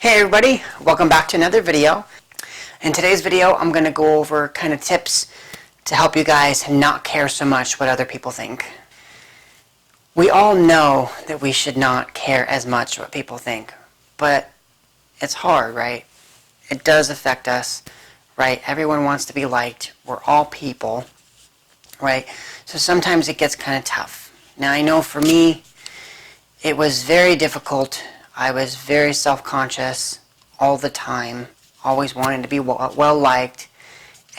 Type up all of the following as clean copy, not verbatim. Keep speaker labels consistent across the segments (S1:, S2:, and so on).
S1: Hey everybody, welcome back to another video. In today's video, I'm going to go over kind of tips to help you guys not care so much what other people think. We all know that we should not care as much what people think, but it's hard, right? It does affect us, right? Everyone wants to be liked. We're all people, right? So sometimes it gets kind of tough. Now I know for me, it was very difficult. I was very self-conscious all the time, always wanting to be well liked,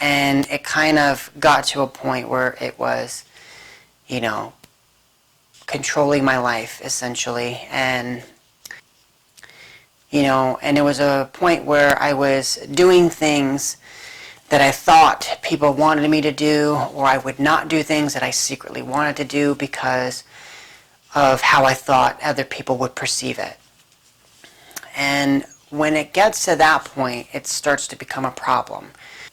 S1: and it kind of got to a point where it was, controlling my life essentially, and it was a point where I was doing things that I thought people wanted me to do, or I would not do things that I secretly wanted to do because of how I thought other people would perceive it. And when it gets to that point, it starts to become a problem.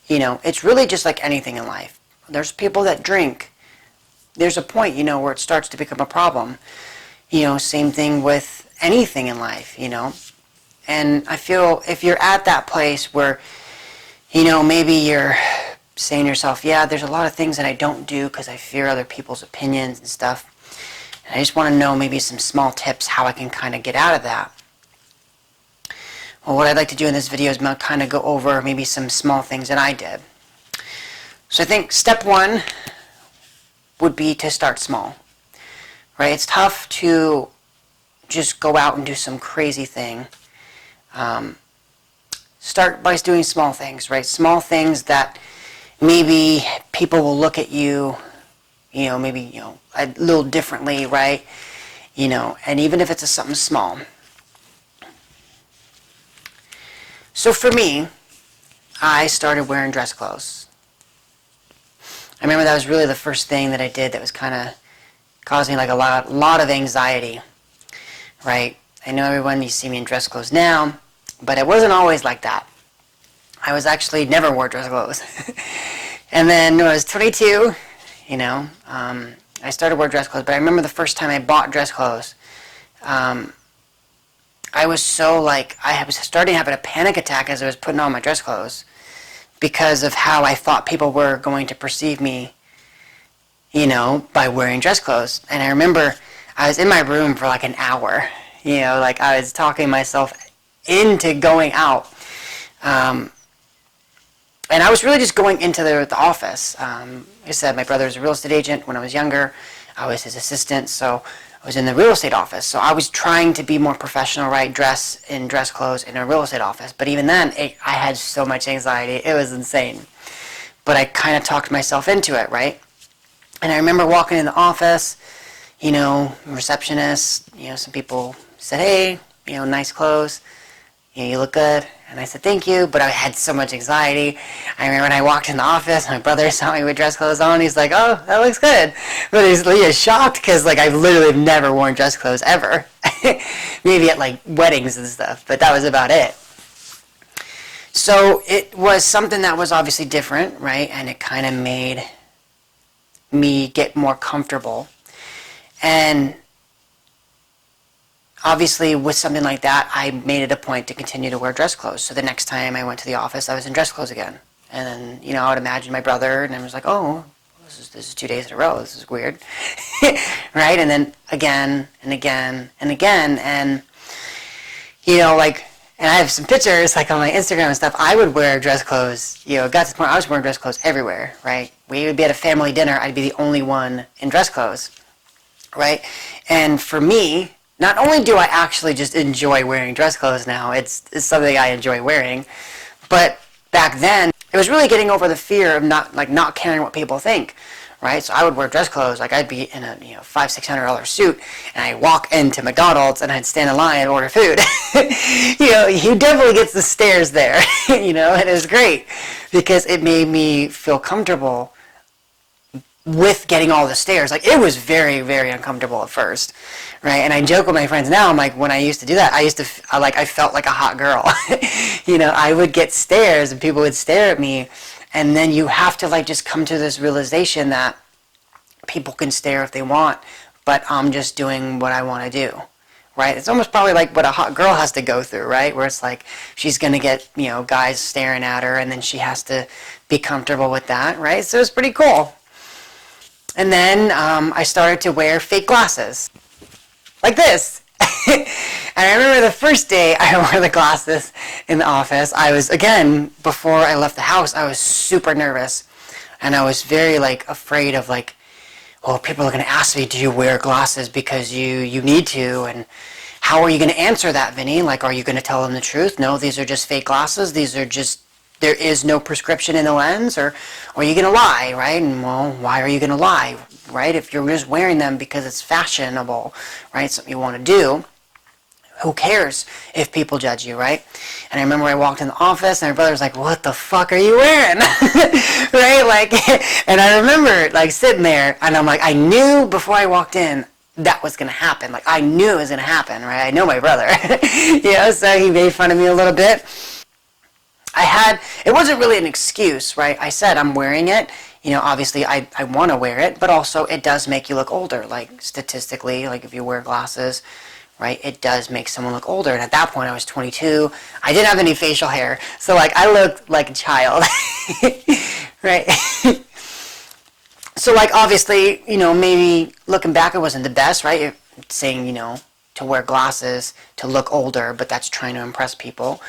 S1: It's really just like anything in life. There's people that drink. There's a point, where it starts to become a problem. Same thing with anything in life, And I feel if you're at that place where, maybe you're saying to yourself, yeah, there's a lot of things that I don't do because I fear other people's opinions and stuff. And I just want to know maybe some small tips how I can kind of get out of that. Well, what I'd like to do in this video is kind of go over maybe some small things that I did. So I think step one would be to start small, right? It's tough to just go out and do some crazy thing. Start by doing small things, right? Small things that maybe people will look at you, maybe, a little differently, right? And even if it's something small. So for me, I started wearing dress clothes. I remember that was really the first thing that I did that was kind of causing like a lot of anxiety, right? I know everyone, you see me in dress clothes now, but it wasn't always like that. I was actually never wore dress clothes. And then when I was 22, I started wearing dress clothes, but I remember the first time I bought dress clothes, I was so I was starting having a panic attack as I was putting on my dress clothes because of how I thought people were going to perceive me, by wearing dress clothes. And I remember I was in my room for like an hour, I was talking myself into going out. And I was really just going into the office. Like I said, my brother was a real estate agent when I was younger. I was his assistant, so I was in the real estate office, so I was trying to be more professional, right? Dress in dress clothes in a real estate office. But even then, I had so much anxiety. It was insane. But I kind of talked myself into it, right? And I remember walking in the office, receptionist, some people said, hey, nice clothes. You look good. And I said, thank you, but I had so much anxiety. I remember when I walked in the office, my brother saw me with dress clothes on. He's like, oh, that looks good. But he was shocked because, I literally have never worn dress clothes ever. Maybe at, weddings and stuff, but that was about it. So it was something that was obviously different, right? And it kind of made me get more comfortable. And obviously, with something like that, I made it a point to continue to wear dress clothes. So the next time I went to the office, I was in dress clothes again. And then, I would imagine my brother, and I was like, oh, this is 2 days in a row. This is weird. Right? And then again, and again, and again. And, and I have some pictures, on my Instagram and stuff. I would wear dress clothes. It got to the point I was wearing dress clothes everywhere, right? We would be at a family dinner. I'd be the only one in dress clothes, right? And for me, not only do I actually just enjoy wearing dress clothes now, it's something I enjoy wearing, but back then, it was really getting over the fear of not caring what people think, right? So I would wear dress clothes, I'd be in a $500-600 suit, and I'd walk into McDonald's and I'd stand in line and order food. He definitely gets the stares there, and it was great because it made me feel comfortable with getting all the stares. It was very, very uncomfortable at first, right? And I joke with my friends now, I'm like, when I used to do that, I felt like a hot girl. I would get stares and people would stare at me, and then you have to just come to this realization that people can stare if they want, but I'm just doing what I want to do, right? It's almost probably like what a hot girl has to go through, right? Where it's like she's going to get, guys staring at her, and then she has to be comfortable with that, right? So it's pretty cool. And then I started to wear fake glasses, like this. And I remember the first day I wore the glasses in the office, I was, again, before I left the house, I was super nervous. And I was very, afraid of, people are going to ask me, do you wear glasses because you need to? And how are you going to answer that, Vinny? Are you going to tell them the truth? No, these are just fake glasses. These are just, there is no prescription in the lens. Or are you going to lie, right? And, well, why are you going to lie, right? If you're just wearing them because it's fashionable, right? Something you want to do. Who cares if people judge you, right? And I remember I walked in the office and my brother was like, what the fuck are you wearing? Right? And I remember sitting there and I'm like, I knew before I walked in that was going to happen. I knew it was going to happen, right? I know my brother, so he made fun of me a little bit. It wasn't really an excuse, right? I said, I'm wearing it. Obviously I want to wear it, but also it does make you look older. Statistically, if you wear glasses, right, it does make someone look older. And at that point, I was 22. I didn't have any facial hair. So, I looked like a child, right? So, obviously, maybe looking back, it wasn't the best, right? You're saying, to wear glasses to look older, but that's trying to impress people,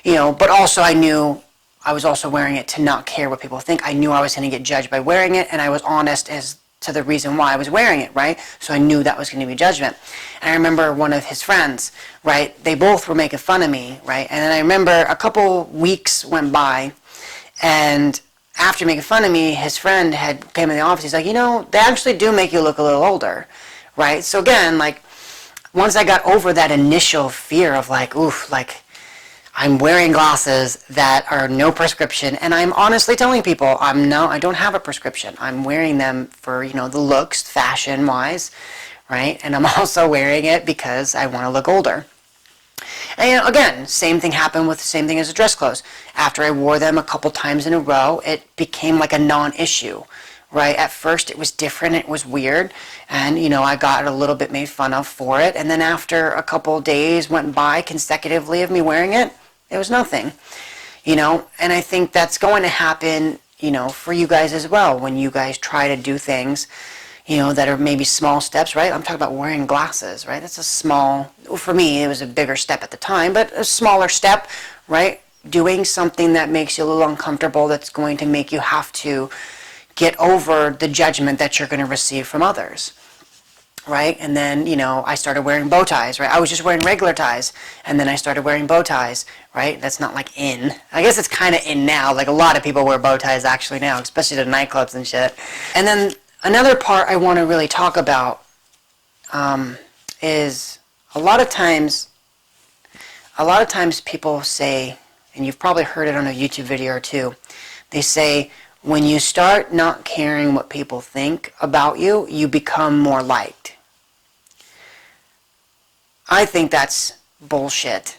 S1: But also, I knew I was also wearing it to not care what people think. I knew I was going to get judged by wearing it, and I was honest as to the reason why I was wearing it, right? So I knew that was going to be judgment. And I remember one of his friends, right? They both were making fun of me, right? And then I remember a couple weeks went by, and after making fun of me, his friend had came in the office. He's like, they actually do make you look a little older, right? So again, once I got over that initial fear of I'm wearing glasses that are no prescription, and I'm honestly telling people I don't have a prescription. I'm wearing them for, the looks, fashion-wise, right? And I'm also wearing it because I want to look older. And again, same thing happened with the same thing as the dress clothes. After I wore them a couple times in a row, it became like a non-issue, right? At first it was different, it was weird, and I got a little bit made fun of for it. And then after a couple days went by consecutively of me wearing it, it was nothing, and I think that's going to happen, for you guys as well when you guys try to do things, that are maybe small steps, right? I'm talking about wearing glasses, right? That's a small, for me, it was a bigger step at the time, but a smaller step, right? Doing something that makes you a little uncomfortable, that's going to make you have to get over the judgment that you're going to receive from others. Right? And then, I started wearing bow ties, right? I was just wearing regular ties, and then I started wearing bow ties, right? That's not in. I guess it's kind of in now. A lot of people wear bow ties actually now, especially to nightclubs and shit. And then another part I want to really talk about is a lot of times people say, and you've probably heard it on a YouTube video or two, they say, when you start not caring what people think about you, you become more liked. I think that's bullshit.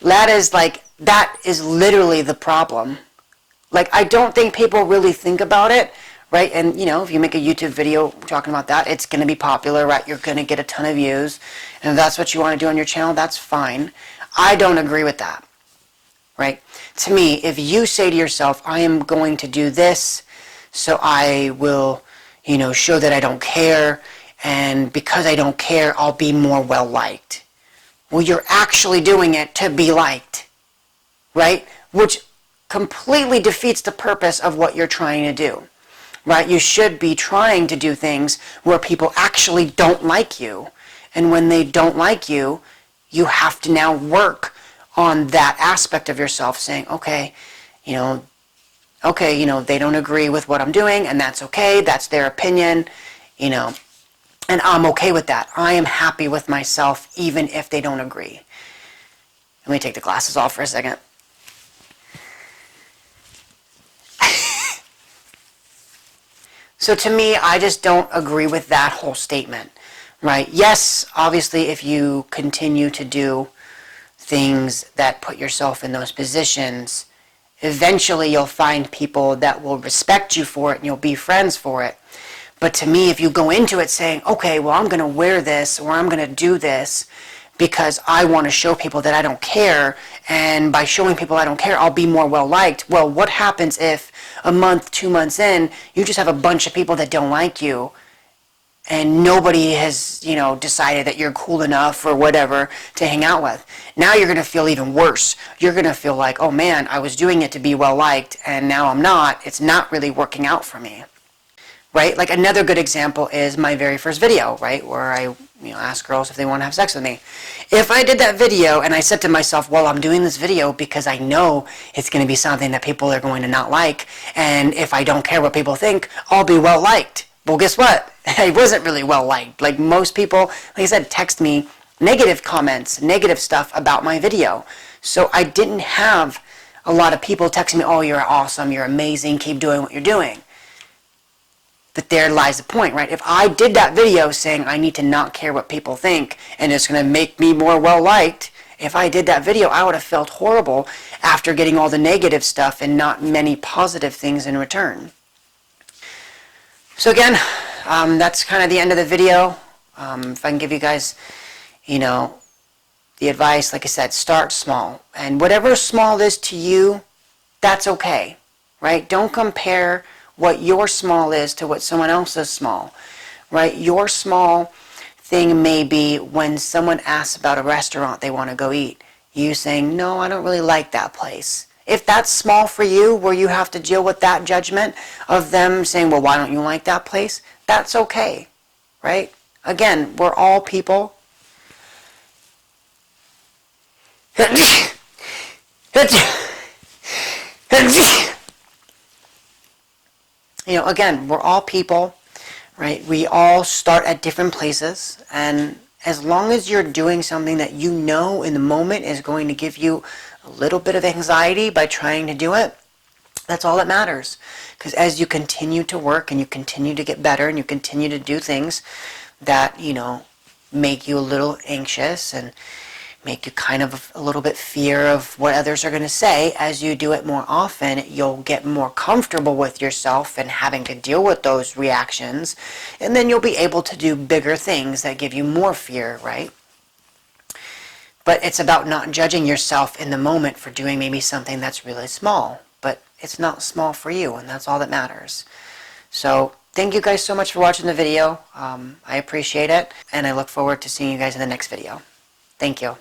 S1: That is literally the problem. I don't think people really think about it, right? And, if you make a YouTube video talking about that, it's going to be popular, right? You're going to get a ton of views. And if that's what you want to do on your channel, that's fine. I don't agree with that, right? To me, if you say to yourself, I am going to do this, so I will, show that I don't care, and because I don't care, I'll be more well-liked. Well, you're actually doing it to be liked, right? Which completely defeats the purpose of what you're trying to do, right? You should be trying to do things where people actually don't like you. And when they don't like you, you have to now work on that aspect of yourself, saying, okay, they don't agree with what I'm doing, and that's okay, that's their opinion, and I'm okay with that. I am happy with myself, even if they don't agree. Let me take the glasses off for a second. So to me, I just don't agree with that whole statement, right? Yes, obviously, if you continue to do things that put yourself in those positions, eventually you'll find people that will respect you for it and you'll be friends for it. But to me, if you go into it saying, okay, well, I'm going to wear this or I'm going to do this because I want to show people that I don't care, and by showing people I don't care, I'll be more well-liked. Well, what happens if a month, 2 months in, you just have a bunch of people that don't like you, and nobody has, decided that you're cool enough or whatever to hang out with? Now you're going to feel even worse. You're going to feel like, oh man, I was doing it to be well-liked, and now I'm not. It's not really working out for me. Right? Like another good example is my very first video, right? Where I, ask girls if they want to have sex with me. If I did that video and I said to myself, well, I'm doing this video because I know it's going to be something that people are going to not like, and if I don't care what people think, I'll be well liked. Well, guess what? I wasn't really well liked. Like most people, like I said, text me negative comments, negative stuff about my video. So I didn't have a lot of people texting me, oh, you're awesome, you're amazing, keep doing what you're doing. But there lies the point, right? If I did that video saying I need to not care what people think and it's going to make me more well-liked, if I did that video, I would have felt horrible after getting all the negative stuff and not many positive things in return. So again, that's kind of the end of the video. If I can give you guys, the advice, like I said, start small. And whatever small is to you, that's okay, right? Don't compare what your small is to what someone else's small, right? Your small thing may be when someone asks about a restaurant they want to go eat, you saying, no, I don't really like that place. If that's small for you, where you have to deal with that judgment of them saying, well, why don't you like that place? That's okay, right? Again, we're all people. Again, we're all people, right? We all start at different places, and as long as you're doing something that you know in the moment is going to give you a little bit of anxiety by trying to do it, that's all that matters. Because as you continue to work and you continue to get better and you continue to do things that, make you a little anxious and make you kind of a little bit fear of what others are going to say, as you do it more often, you'll get more comfortable with yourself and having to deal with those reactions, and then you'll be able to do bigger things that give you more fear, right? But it's about not judging yourself in the moment for doing maybe something that's really small, but it's not small for you, and that's all that matters. So thank you guys so much for watching the video. I appreciate it, and I look forward to seeing you guys in the next video. Thank you.